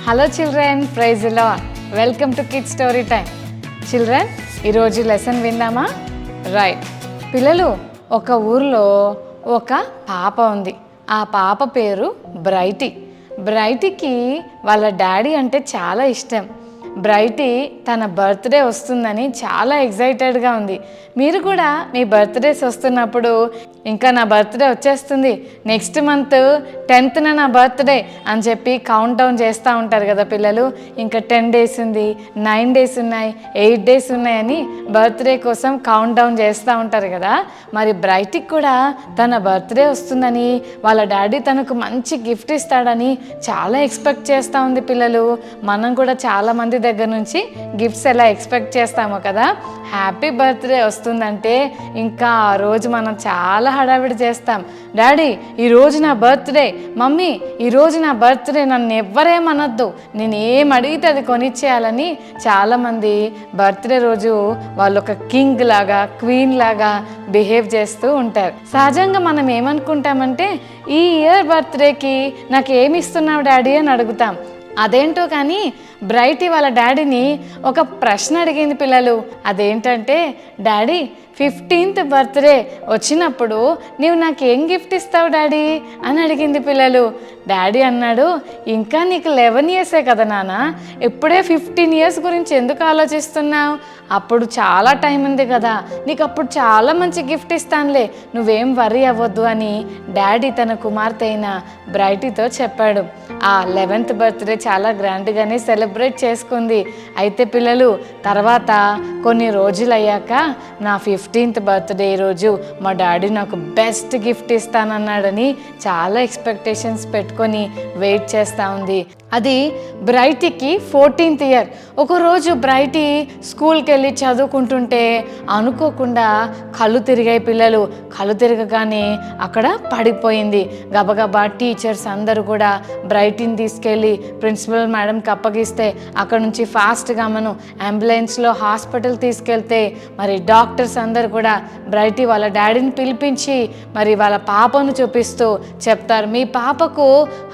Hello children, praise the lord. Welcome to kids story time. Children, ఈరోజు lesson విందామా? Right. పిల్లలు, ఒక ఊర్లో ఒక పాప ఉంది. ఆ పాప పేరు బ్రైటీ. బ్రైటీకి వాళ్ళ డాడీ అంటే చాలా ఇష్టం. బ్రైటీ తన బర్త్డే వస్తుందని చాలా ఎక్సైటెడ్గా ఉంది. మీరు కూడా మీ బర్త్డేస్ వస్తున్నప్పుడు ఇంకా నా బర్త్డే వచ్చేస్తుంది, నెక్స్ట్ మంత్ 10th నా బర్త్డే అని చెప్పి కౌంట్ డౌన్ చేస్తూ ఉంటారు కదా పిల్లలు. ఇంకా 10 days ఉంది, 9 days ఉన్నాయి, 8 days ఉన్నాయని బర్త్డే కోసం కౌంట్ డౌన్ చేస్తూ ఉంటారు కదా. మరి బ్రైటీకి కూడా తన బర్త్డే వస్తుందని, వాళ్ళ డాడీ తనకు మంచి గిఫ్ట్ ఇస్తాడని చాలా ఎక్స్పెక్ట్ చేస్తూ ఉంది పిల్లలు. మనం కూడా చాలామంది దగ్గర నుంచి గిఫ్ట్స్ ఎలా ఎక్స్పెక్ట్ చేస్తామో కదా. హ్యాపీ బర్త్డే వస్తుందంటే ఇంకా ఆ రోజు మనం చాలా హడావిడి చేస్తాం. డాడీ ఈరోజు నా బర్త్డే, మమ్మీ ఈరోజు నా బర్త్డే, నన్ను ఎవ్వరేమనొద్దు, నేను ఏం అడిగితే అది కొనిచ్చేయాలని చాలామంది బర్త్డే రోజు వాళ్ళు ఒక కింగ్ లాగా, క్వీన్ లాగా బిహేవ్ చేస్తూ ఉంటారు. సహజంగా మనం ఏమనుకుంటామంటే, ఈ ఇయర్ బర్త్డేకి నాకు ఏమి ఇస్తున్నావు డాడీ అని అడుగుతాం. అదేంటో కానీ బ్రైటీ వాళ్ళ డాడీని ఒక ప్రశ్న అడిగింది పిల్లలు. అదేంటంటే, డాడీ 15th బర్త్డే వచ్చినప్పుడు నీవు నాకు ఏం గిఫ్ట్ ఇస్తావు డాడీ అని అడిగింది పిల్లలు. డాడీ అన్నాడు, ఇంకా నీకు 11 years కదా నాన్న, ఇప్పుడే 15 years గురించి ఎందుకు ఆలోచిస్తున్నావు? అప్పుడు చాలా టైం ఉంది కదా, నీకు అప్పుడు చాలా మంచి గిఫ్ట్ ఇస్తానులే, నువ్వేం వర్రీ అవ్వద్దు అని డాడీ తన కుమార్తె అయిన బ్రైటీతో చెప్పాడు. ఆ 11th బర్త్డే చాలా గ్రాండ్గానే సెలబ్రేట్ చేసుకుంది. అయితే పిల్లలు, తర్వాత కొన్ని రోజులు అయ్యాక నా 15th బర్త్డే రోజు మా డాడీ నాకు బెస్ట్ గిఫ్ట్ ఇస్తానన్నాడని చాలా ఎక్స్పెక్టేషన్స్ పెట్టుకొని వెయిట్ చేస్తూ ఉంది. అది బ్రైటీకి 14th year. ఒకరోజు బ్రైటీ స్కూల్కి వెళ్ళి చదువుకుంటుంటే అనుకోకుండా కళ్ళు తిరిగాయి పిల్లలు. కళ్ళు తిరగగానే అక్కడ పడిపోయింది. గబగబా టీచర్స్ అందరూ కూడా బ్రైటీని తీసుకెళ్ళి ప్రిన్సిపల్ మేడంకి అప్పగిస్తే అక్కడ నుంచి ఫాస్ట్గా మనం అంబులెన్స్లో హాస్పిటల్ తీసుకెళ్తే మరి డాక్టర్స్ అందరు కూడా బ్రైటీ వాళ్ళ డాడీని పిలిపించి మరి వాళ్ళ పాపను చూపిస్తూ చెప్తారు, మీ పాపకు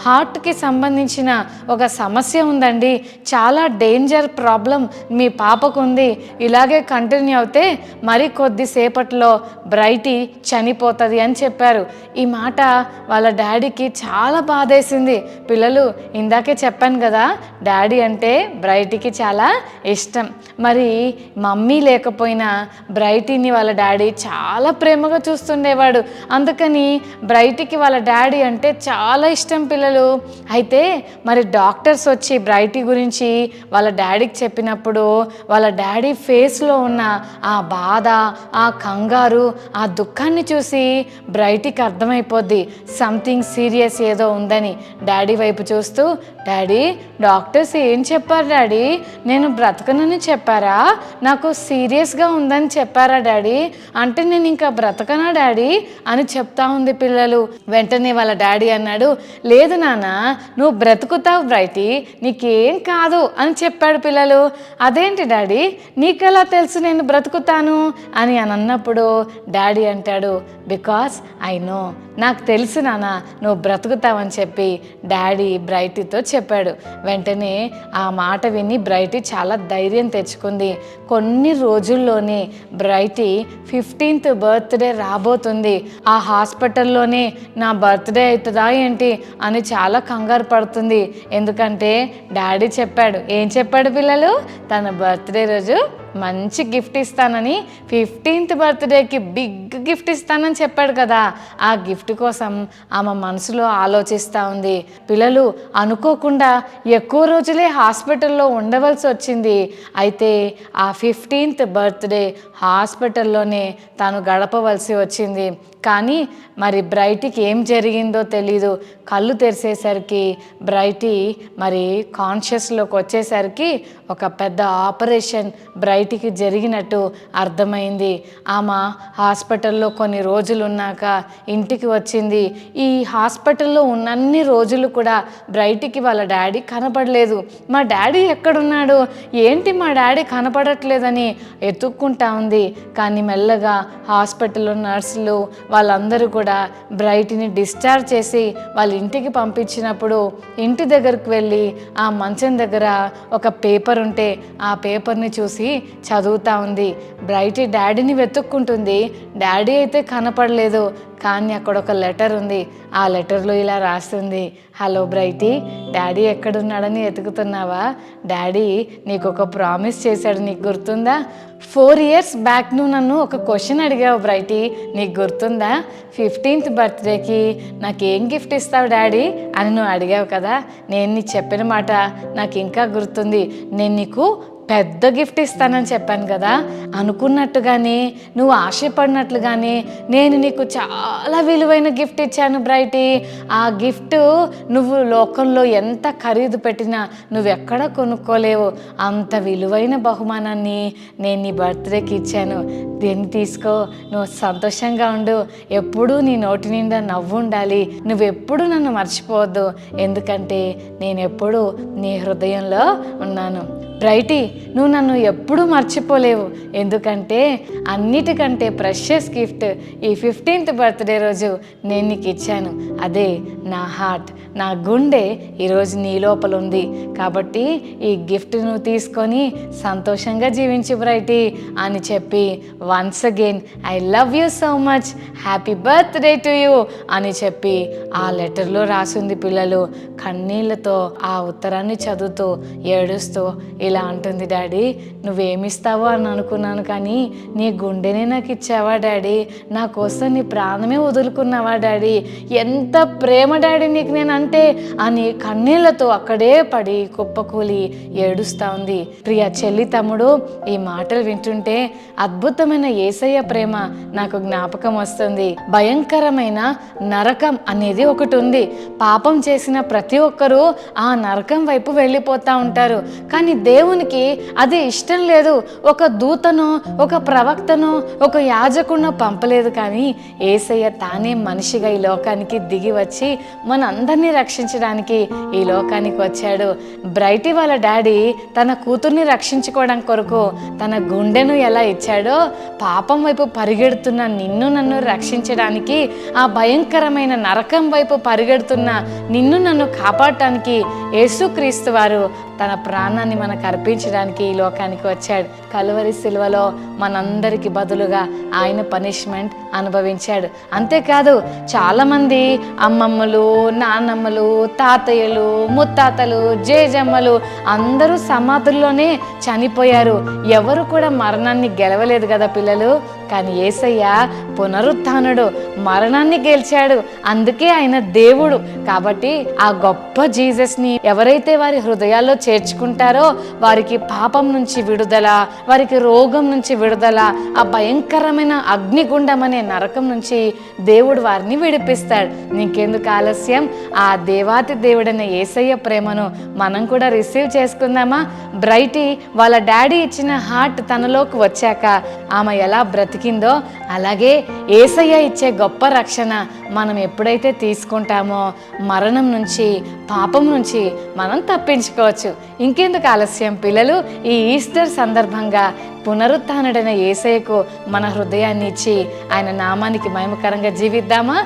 హార్ట్కి సంబంధించిన ఒక సమస్య ఉందండి, చాలా డేంజర్ ప్రాబ్లం మీ పాపకు ఉంది, ఇలాగే కంటిన్యూ అవుతే మరి కొద్దిసేపట్లో బ్రైటీ చనిపోతుంది అని చెప్పారు. ఈ మాట వాళ్ళ డాడీకి చాలా బాధేసింది. పిల్లలు, ఇందాకే చెప్పాను కదా, డాడీ అంటే బ్రైటీకి చాలా ఇష్టం. మరి మమ్మీ లేకపోయినా బ్రైటీని వాళ్ళ డాడీ చాలా ప్రేమగా చూస్తుండేవాడు. అందుకని బ్రైటీకి వాళ్ళ డాడీ అంటే చాలా ఇష్టం పిల్లలు. అయితే మరి డాక్టర్స్ వచ్చి బ్రైటీ గురించి వాళ్ళ డాడీకి చెప్పినప్పుడు వాళ్ళ డాడీ ఫేస్లో ఉన్న ఆ బాధ, ఆ కంగారు, ఆ దుఃఖాన్ని చూసి బ్రైటీకి అర్థమైపోద్ది సంథింగ్ సీరియస్ ఏదో ఉందని. డాడీ వైపు చూస్తూ, డాడీ డాక్టర్స్ ఏం చెప్పారు డాడీ, నేను బ్రతకనని చెప్పారా, నాకు సీరియస్గా ఉందని చెప్పారా డాడీ, అంటే నేను ఇంకా బ్రతకనా డాడీ అని చెప్తా ఉంది పిల్లలు. వెంటనే వాళ్ళ డాడీ అన్నాడు, లేదు నాన్న, నువ్వు బ్రతుకుతావు బ్రైటీ, నీకేం కాదు అని చెప్పాడు పిల్లలు. అదేంటి డాడీ, నీకెలా తెలుసు నేను బ్రతుకుతాను అని అన్నప్పుడు డాడీ అంటాడు, బికాస్ ఐ నో, నాకు తెలుసు నాన్న నువ్వు బ్రతుకుతావని చెప్పి డాడీ బ్రైటీతో చెప్పాడు. వెంటనే ఆ మాట విని బ్రైటీ చాలా ధైర్యం తెచ్చుకుంది. కొన్ని రోజుల్లోనే బ్రైటీ 15th బర్త్డే రాబోతుంది. ఆ హాస్పిటల్లోనే నా బర్త్డే అవుతుందా ఏంటి అని చాలా కంగారు పడుతుంది. ఎందుకంటే డాడీ చెప్పాడు, ఏం చెప్పాడు పిల్లలు, తన బర్త్డే రోజు మంచి గిఫ్ట్ ఇస్తానని, 15th బర్త్డేకి బిగ్ గిఫ్ట్ ఇస్తానని చెప్పాడు కదా. ఆ గిఫ్ట్ కోసం ఆమె మనసులో ఆలోచిస్తూ ఉంది. పిల్లలు, అనుకోకుండా ఎక్కువ రోజులే హాస్పిటల్లో ఉండవలసి వచ్చింది. అయితే ఆ 15th బర్త్డే హాస్పిటల్లోనే తను గడపవలసి వచ్చింది. కానీ మరి బ్రైటీకి ఏం జరిగిందో తెలీదు. కళ్ళు తెరిసేసరికి బ్రైటీ మరి కాన్షియస్లోకి వచ్చేసరికి ఒక పెద్ద ఆపరేషన్ బ్రైటీ బ్రైట్కి జరిగినట్టు అర్థమైంది. ఆమె హాస్పిటల్లో కొన్ని రోజులు ఉన్నాక ఇంటికి వచ్చింది. ఈ హాస్పిటల్లో ఉన్నన్ని రోజులు కూడా బ్రైట్కి వాళ్ళ డాడీ కనపడలేదు. మా డాడీ ఎక్కడున్నాడు, ఏంటి మా డాడీ కనపడట్లేదని ఎత్తుక్కుంటా ఉంది. కానీ మెల్లగా హాస్పిటల్లో నర్సులు వాళ్ళందరూ కూడా బ్రైట్ని డిశ్చార్జ్ చేసి వాళ్ళ ఇంటికి పంపించినప్పుడు ఇంటి దగ్గరకు వెళ్ళి ఆ మంచం దగ్గర ఒక పేపర్ ఉంటే ఆ పేపర్ని చూసి చదువుతూ ఉంది. బ్రైట్ డాడీని వెతుక్కుంటుంది. డాడీ అయితే కనపడలేదు, కానీ అక్కడ ఒక లెటర్ ఉంది. ఆ లెటర్లో ఇలా రాస్తుంది, హలో బ్రైటీ, డాడీ ఎక్కడున్నాడని వెతుకుతున్నావా? డాడీ నీకు ఒక ప్రామిస్ చేశాడు, నీకు గుర్తుందా? 4 years బ్యాక్ నువ్వు నన్ను ఒక క్వశ్చన్ అడిగావు బ్రైటీ, నీకు గుర్తుందా? 15th బర్త్డేకి నాకు ఏం గిఫ్ట్ ఇస్తావు డాడీ అని నువ్వు అడిగావు కదా. నేను నీకు చెప్పిన మాట నాకు ఇంకా గుర్తుంది. నేను నీకు పెద్ద గిఫ్ట్ ఇస్తానని చెప్పాను కదా. అనుకున్నట్టుగానే నువ్వు ఆశపడినట్లుగానే నేను నీకు చాలా విలువైన గిఫ్ట్ ఇచ్చాను బ్రైటీ. ఆ గిఫ్ట్ నువ్వు లోకంలో ఎంత ఖరీదు పెట్టినా నువ్వెక్కడ కొనుక్కోలేవు. అంత విలువైన బహుమానాన్ని నేను నీ బర్త్డేకి ఇచ్చాను. దీన్ని తీసుకో, నువ్వు సంతోషంగా ఉండు, ఎప్పుడూ నీ నోటి నిండా నవ్వు ఉండాలి, నువ్వెప్పుడు నన్ను మర్చిపోవద్దు, ఎందుకంటే నేను ఎప్పుడూ నీ హృదయంలో ఉన్నాను. బ్రైటీ, నువ్వు నన్ను ఎప్పుడూ మర్చిపోలేవు, ఎందుకంటే అన్నిటికంటే ప్రెషియస్ గిఫ్ట్ ఈ 15th బర్త్డే రోజు నేను నీకు ఇచ్చాను. అదే నా హార్ట్, నా గుండె ఈరోజు నీ లోపల ఉంది. కాబట్టి ఈ గిఫ్ట్ నువ్వు తీసుకొని సంతోషంగా జీవించు బ్రైటీ అని చెప్పి once again I love you so much, happy birthday to you అని చెప్పి ఆ లెటర్లో రాసింది. పిల్లలు కన్నీళ్లతో ఆ ఉత్తరాన్ని చదువుతూ ఏడుస్తూ ఇలా అంటుంది, డాడీ నువ్వేమిస్తావో అని అనుకున్నాను, కానీ నీ గుండెనే నాకు ఇచ్చావా డాడీ, నా కోసం నీ ప్రాణమే వదులుకున్నావా డాడీ, ఎంత ప్రేమ డాడీ నీకు నేనంటే అని కన్నీళ్లతో అక్కడే పడి కుప్పకూలి ఏడుస్తూ ఉంది. ప్రియ చెల్లి తమ్ముడు, ఈ మాటలు వింటుంటే అద్భుతమైన యేసయ్య ప్రేమ నాకు జ్ఞాపకం వస్తుంది. భయంకరమైన నరకం అనేది ఒకటి ఉంది. పాపం చేసిన ప్రతి ఒక్కరూ ఆ నరకం వైపు వెళ్ళిపోతూ ఉంటారు. కానీ దేవునికి అది ఇష్టం లేదు. ఒక దూతను, ఒక ప్రవక్తను, ఒక యాజకుడినో పంపలేదు, కానీ యేసయ్య తానే మనిషిగా ఈ లోకానికి దిగి వచ్చి మన అందరినీ రక్షించడానికి ఈ లోకానికి వచ్చాడు. బ్రైటీ వాళ్ళ డాడీ తన కూతుర్ని రక్షించుకోవడం కొరకు తన గుండెను ఎలా ఇచ్చాడో, పాపం వైపు పరిగెడుతున్న నిన్ను నన్ను రక్షించడానికి, ఆ భయంకరమైన నరకం వైపు పరిగెడుతున్న నిన్ను నన్ను కాపాడటానికి యేసుక్రీస్తు వారు తన ప్రాణాన్ని మనకు అర్పించడానికి ఈ లోకానికి వచ్చాడు. కలువరి సిలువలో మనందరికి బదులుగా ఆయన పనిష్మెంట్ అనుభవించాడు. అంతేకాదు చాలామంది అమ్మమ్మలు, నాన్నమ్మలు, తాతయ్యలు, ముత్తాతలు, జేజమ్మలు అందరూ సమాధుల్లోనే చనిపోయారు. ఎవరు కూడా మరణాన్ని గెలవలేదు కదా పిల్లలు. కానీ యేసయ్య పునరుత్థానుడు, మరణాన్ని గెలిచాడు. అందుకే ఆయన దేవుడు. కాబట్టి ఆ గొప్ప జీసస్ని ఎవరైతే వారి హృదయాల్లో చేర్చుకుంటారో వారికి పాపం నుంచి విడుదల, వారికి రోగం నుంచి విడుదల, ఆ భయంకరమైన అగ్నిగుండం అనే నరకం నుంచి దేవుడు వారిని విడిపిస్తాడు. నీకెందుకు ఆలస్యం? ఆ దేవాతి దేవుడైన యేసయ్య ప్రేమను మనం కూడా రిసీవ్ చేసుకుందామా? బ్రైటీ వాళ్ళ డాడీ ఇచ్చిన హార్ట్ తనలోకి వచ్చాక ఆమె ఎలా బ్రతికిందో, అలాగే యేసయ్య ఇచ్చే గొప్ప రక్షణ మనం ఎప్పుడైతే తీసుకుంటామో మరణం నుంచి, పాపం నుంచి మనం తప్పించుకోవచ్చు. ఇంకెందుకు ఆలస్యం పిల్లలు? ఈ ఈస్టర్ సందర్భంగా పునరుత్థానుడైన యేసయ్యకు మన హృదయాన్ని ఇచ్చి ఆయన నామానికి మహిమకరంగా జీవిద్దామా?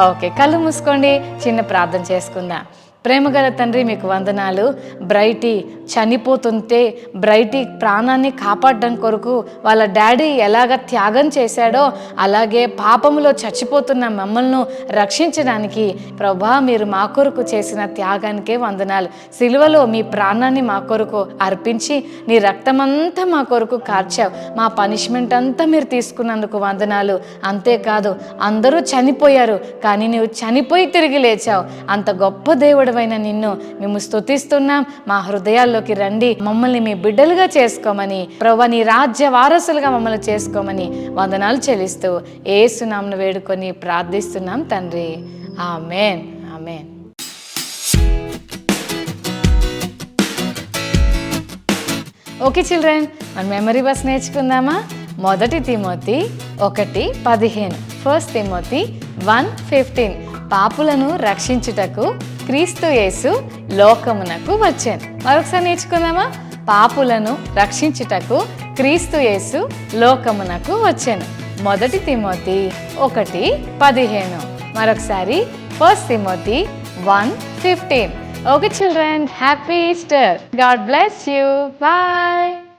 ఓకే, కళ్ళు మూసుకోండి, చిన్న ప్రార్థన చేసుకుందాం. ప్రేమగల తండ్రి, మీకు వందనాలు. బ్రైటీ చనిపోతుంటే బ్రైటీ ప్రాణాన్ని కాపాడడం కొరకు వాళ్ళ డాడీ ఎలాగ త్యాగం చేశాడో, అలాగే పాపములో చచ్చిపోతున్న మమ్మల్ని రక్షించడానికి ప్రభా మీరు మా కొరకు చేసిన త్యాగానికే వందనాలు. సిలువలో మీ ప్రాణాన్ని మా కొరకు అర్పించి నీ రక్తమంతా మా కొరకు కార్చావు. మా పనిష్మెంట్ అంతా మీరు తీసుకున్నందుకు వందనాలు. అంతేకాదు అందరూ చనిపోయారు, కానీ నువ్వు చనిపోయి తిరిగి లేచావు. అంత గొప్ప దేవుడు నిన్ను మేము స్తుతిస్తున్నాం. మా హృదయాల్లోకి రండి, మమ్మల్ని మీ బిడ్డలుగా చేసుకోమని, ప్రభువా నీ రాజ్య వారసులుగా మమ్మల్ని చేసుకోమని వందనాలు చెల్లిస్తూ యేసు నామమున వేడుకొని ప్రార్థిస్తున్నాం తండ్రి. ఆమేన్, ఆమేన్. ఓకే చిల్డ్రన్, మన మెమరీ బస్ నేర్చుకుందామా? మొదటి తిమోతి 1:15, ఫస్ట్ తిమోతి 1:15. పాపులను రక్షించుటకు క్రీస్తు యేసు లోకమునకు వచ్చాను. మరొకసారి నేర్చుకుందామా? పాపులను రక్షించుటకు క్రీస్తు యేసు లోకమునకు వచ్చాను. మొదటి తిమోతి 1:15. మరొకసారి first Timothy 1:15. Okay children, happy Easter. God bless you. Bye.